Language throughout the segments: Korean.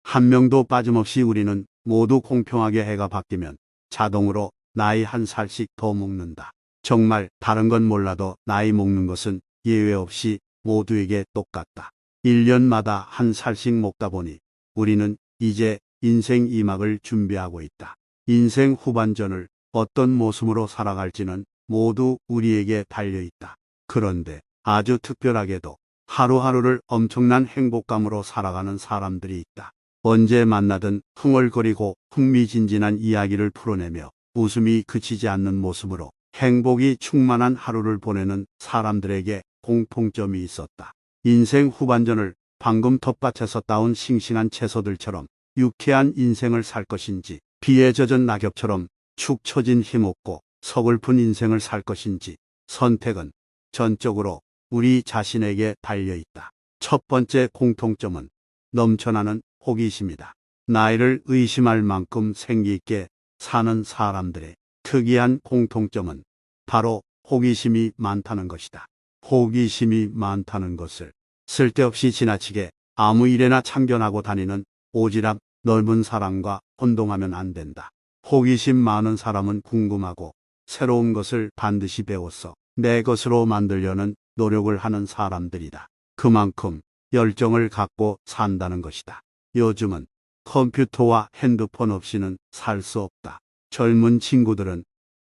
한 명도 빠짐없이 우리는 모두 공평하게 해가 바뀌면 자동으로 나이 한 살씩 더 먹는다. 정말 다른 건 몰라도 나이 먹는 것은 예외 없이 모두에게 똑같다. 1년마다 한 살씩 먹다 보니 우리는 이제 인생 2막을 준비하고 있다. 인생 후반전을 어떤 모습으로 살아갈지는 모두 우리에게 달려있다. 그런데 아주 특별하게도 하루하루를 엄청난 행복감으로 살아가는 사람들이 있다. 언제 만나든 흥얼거리고 흥미진진한 이야기를 풀어내며 웃음이 그치지 않는 모습으로 행복이 충만한 하루를 보내는 사람들에게 공통점이 있었다. 인생 후반전을 방금 텃밭에서 따온 싱싱한 채소들처럼 유쾌한 인생을 살 것인지, 비에 젖은 낙엽처럼 축 처진 힘없고 서글픈 인생을 살 것인지 선택은 전적으로 우리 자신에게 달려있다. 첫 번째 공통점은 넘쳐나는 호기심이다. 나이를 의심할 만큼 생기있게 사는 사람들의 특이한 공통점은 바로 호기심이 많다는 것이다. 호기심이 많다는 것을 쓸데없이 지나치게 아무 일에나 참견하고 다니는 오지랖 넓은 사람과 혼동하면 안 된다. 호기심 많은 사람은 궁금하고 새로운 것을 반드시 배워서 내 것으로 만들려는 노력을 하는 사람들이다. 그만큼 열정을 갖고 산다는 것이다. 요즘은 컴퓨터와 핸드폰 없이는 살 수 없다. 젊은 친구들은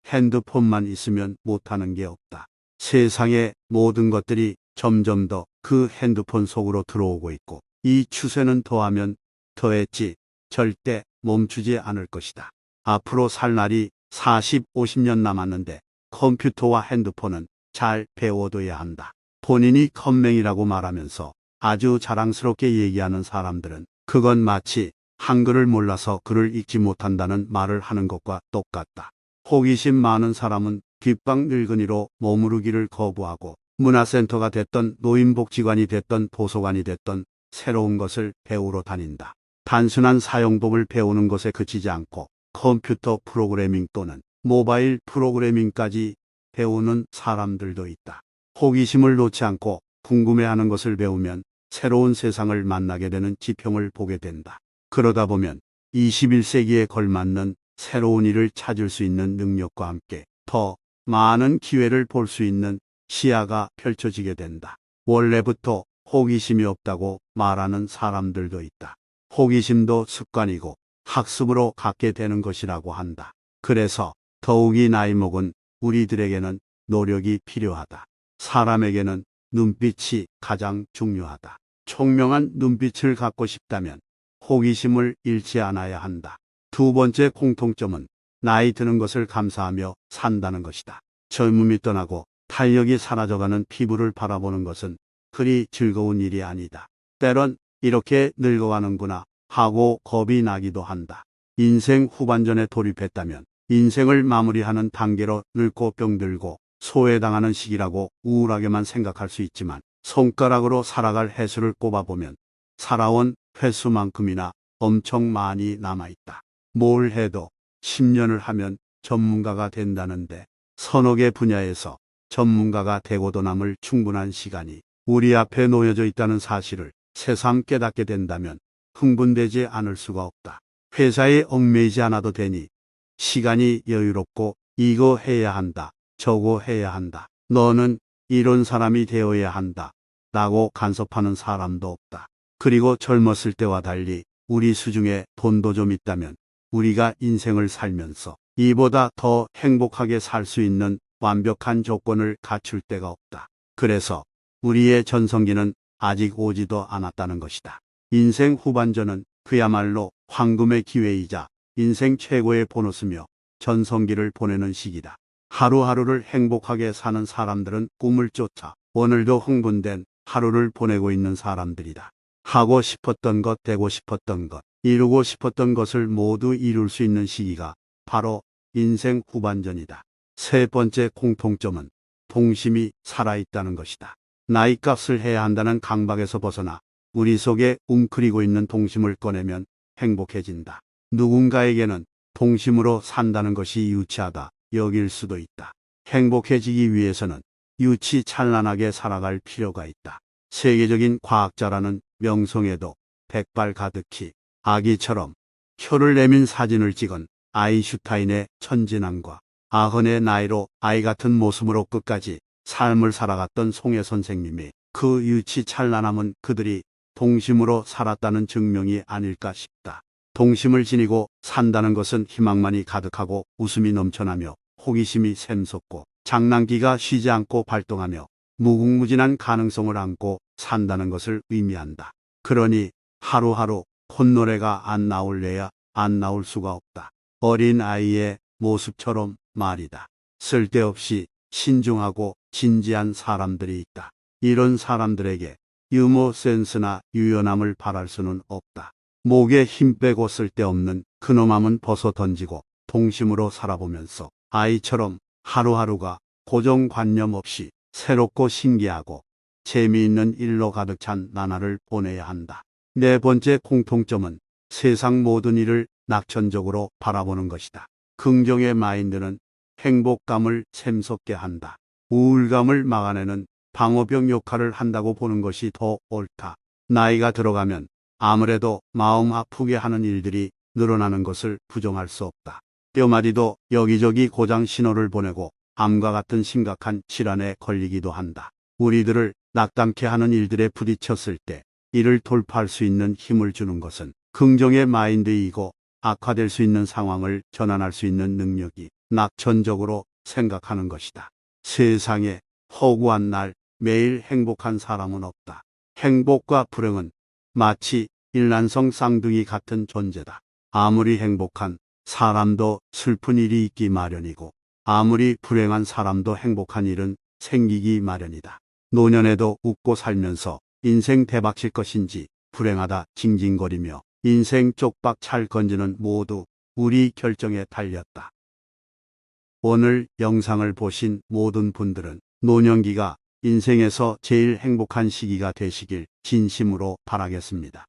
핸드폰만 있으면 못하는 게 없다. 세상의 모든 것들이 점점 더 그 핸드폰 속으로 들어오고 있고 이 추세는 더하면 더했지 절대 멈추지 않을 것이다. 앞으로 살 날이 40, 50년 남았는데 컴퓨터와 핸드폰은 잘 배워둬야 한다. 본인이 컴맹이라고 말하면서 아주 자랑스럽게 얘기하는 사람들은 그건 마치 한글을 몰라서 글을 읽지 못한다는 말을 하는 것과 똑같다. 호기심 많은 사람은 뒷방 늙은이로 머무르기를 거부하고 문화센터가 됐던 노인복지관이 됐던 도서관이 됐던 새로운 것을 배우러 다닌다. 단순한 사용법을 배우는 것에 그치지 않고 컴퓨터 프로그래밍 또는 모바일 프로그래밍까지 배우는 사람들도 있다. 호기심을 놓지 않고 궁금해하는 것을 배우면 새로운 세상을 만나게 되는 지평을 보게 된다. 그러다 보면 21세기에 걸맞는 새로운 일을 찾을 수 있는 능력과 함께 더 많은 기회를 볼 수 있는 시야가 펼쳐지게 된다. 원래부터 호기심이 없다고 말하는 사람들도 있다. 호기심도 습관이고 학습으로 갖게 되는 것이라고 한다. 그래서 더욱이 나이 먹은 우리들에게는 노력이 필요하다. 사람에게는 눈빛이 가장 중요하다. 총명한 눈빛을 갖고 싶다면 호기심을 잃지 않아야 한다. 두 번째 공통점은 나이 드는 것을 감사하며 산다는 것이다. 젊음이 떠나고 탄력이 사라져가는 피부를 바라보는 것은 그리 즐거운 일이 아니다. 때론 이렇게 늙어가는구나 하고 겁이 나기도 한다. 인생 후반전에 돌입했다면 인생을 마무리하는 단계로 늙고 병들고 소외당하는 시기라고 우울하게만 생각할 수 있지만 손가락으로 살아갈 횟수를 꼽아보면 살아온 횟수만큼이나 엄청 많이 남아있다. 뭘 해도 10년을 하면 전문가가 된다는데 서너 개 분야에서 전문가가 되고도 남을 충분한 시간이 우리 앞에 놓여져 있다는 사실을 새삼 깨닫게 된다면 흥분되지 않을 수가 없다. 회사에 얽매이지 않아도 되니 시간이 여유롭고 이거 해야 한다, 저거 해야 한다, 너는 이런 사람이 되어야 한다 라고 간섭하는 사람도 없다. 그리고 젊었을 때와 달리 우리 수중에 돈도 좀 있다면 우리가 인생을 살면서 이보다 더 행복하게 살 수 있는 완벽한 조건을 갖출 데가 없다. 그래서 우리의 전성기는 아직 오지도 않았다는 것이다. 인생 후반전은 그야말로 황금의 기회이자 인생 최고의 보너스며 전성기를 보내는 시기다. 하루하루를 행복하게 사는 사람들은 꿈을 쫓아 오늘도 흥분된 하루를 보내고 있는 사람들이다. 하고 싶었던 것, 되고 싶었던 것, 이루고 싶었던 것을 모두 이룰 수 있는 시기가 바로 인생 후반전이다. 세 번째 공통점은 동심이 살아있다는 것이다. 나이값을 해야 한다는 강박에서 벗어나 우리 속에 웅크리고 있는 동심을 꺼내면 행복해진다. 누군가에게는 동심으로 산다는 것이 유치하다 여길 수도 있다. 행복해지기 위해서는 유치 찬란하게 살아갈 필요가 있다. 세계적인 과학자라는 명성에도 백발 가득히 아기처럼 혀를 내민 사진을 찍은 아인슈타인의 천진함과 아흔의 나이로 아이 같은 모습으로 끝까지 삶을 살아갔던 송혜 선생님이 그 유치 찬란함은 그들이 동심으로 살았다는 증명이 아닐까 싶다. 동심을 지니고 산다는 것은 희망만이 가득하고 웃음이 넘쳐나며 호기심이 샘솟고 장난기가 쉬지 않고 발동하며 무궁무진한 가능성을 안고 산다는 것을 의미한다. 그러니 하루하루 콧노래가 안 나올래야 안 나올 수가 없다. 어린 아이의 모습처럼 말이다. 쓸데없이 신중하고 진지한 사람들이 있다. 이런 사람들에게 유머 센스나 유연함을 바랄 수는 없다. 목에 힘 빼고 쓸데없는 근엄함은 벗어 던지고 동심으로 살아보면서 아이처럼 하루하루가 고정관념 없이 새롭고 신기하고 재미있는 일로 가득 찬 나날을 보내야 한다. 네 번째 공통점은 세상 모든 일을 낙천적으로 바라보는 것이다. 긍정의 마인드는 행복감을 샘솟게 한다. 우울감을 막아내는 방어벽 역할을 한다고 보는 것이 더 옳다. 나이가 들어가면 아무래도 마음 아프게 하는 일들이 늘어나는 것을 부정할 수 없다. 뼈마디도 여기저기 고장 신호를 보내고 암과 같은 심각한 질환에 걸리기도 한다. 우리들을 낙담케 하는 일들에 부딪혔을 때 이를 돌파할 수 있는 힘을 주는 것은 긍정의 마인드이고 악화될 수 있는 상황을 전환할 수 있는 능력이 낙천적으로 생각하는 것이다. 세상에 허구한 날 매일 행복한 사람은 없다. 행복과 불행은 마치 일란성 쌍둥이 같은 존재다. 아무리 행복한 사람도 슬픈 일이 있기 마련이고 아무리 불행한 사람도 행복한 일은 생기기 마련이다. 노년에도 웃고 살면서 인생 대박칠 것인지 불행하다 징징거리며 인생 쪽박 찰 건지는 모두 우리 결정에 달렸다. 오늘 영상을 보신 모든 분들은 노년기가 인생에서 제일 행복한 시기가 되시길 진심으로 바라겠습니다.